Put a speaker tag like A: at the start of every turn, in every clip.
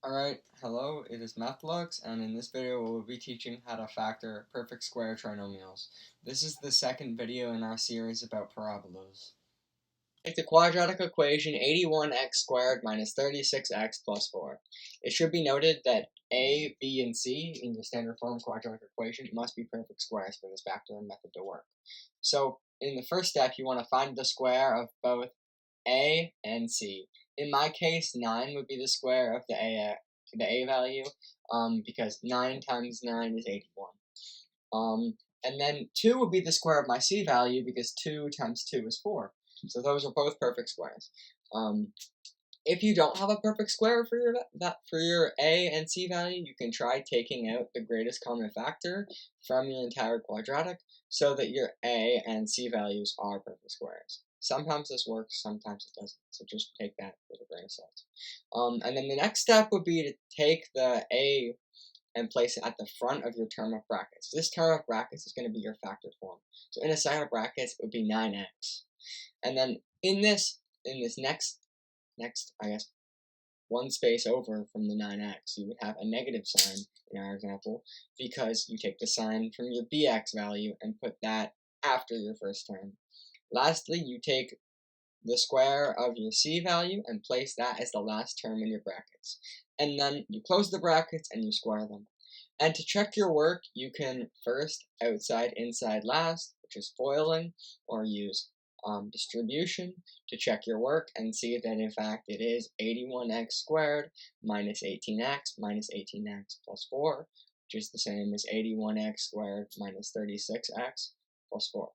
A: Alright, hello, it is MathLux, and in this video we'll be teaching how to factor perfect square trinomials. This is the second video in our series about parabolas. Take the quadratic equation 81x squared minus 36x plus 4. It should be noted that a, b, and c in the standard form quadratic equation must be perfect squares for this factoring method to work. So in the first step you want to find the square of both a and c. In my case, 9 would be the square of the a value, because 9 times 9 is 81. And then 2 would be the square of my c value, because 2 times 2 is 4. So those are both perfect squares. If you don't have a perfect square for your a and c value, you can try taking out the greatest common factor from your entire quadratic so that your a and c values are perfect squares. Sometimes this works, sometimes it doesn't, so just take that with a grain of salt. And then the next step would be to take the a and place it at the front of your term of brackets. This term of brackets is going to be your factored form. So in a side of brackets, it would be 9x. And then in this next, I guess, one space over from the 9x, you would have a negative sign in our example, because you take the sign from your bx value and put that after your first term. Lastly, you take the square of your c value and place that as the last term in your brackets. And then you close the brackets and you square them. And to check your work, you can first outside, inside, last, which is FOILing, or use distribution to check your work and see that in fact it is 81x squared minus 18x minus 18x plus 4, which is the same as 81x squared minus 36x plus 4.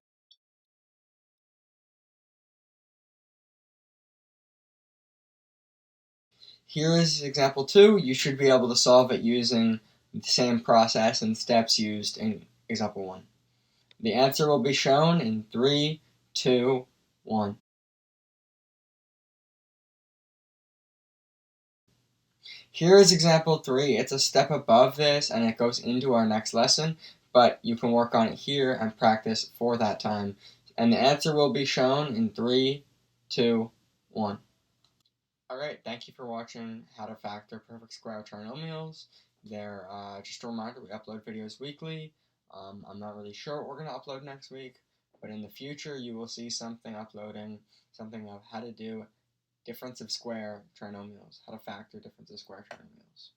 A: Here is example 2. You should be able to solve it using the same process and steps used in example 1. The answer will be shown in 3, 2, 1. Here is example 3. It's a step above this and it goes into our next lesson, but you can work on it here and practice for that time. And the answer will be shown in 3, 2, 1. Alright, thank you for watching how to factor perfect square trinomials. They're just a reminder, we upload videos weekly. I'm not really sure what we're going to upload next week, but in the future you will see something uploading, something of how to do difference of square trinomials, how to factor difference of square trinomials.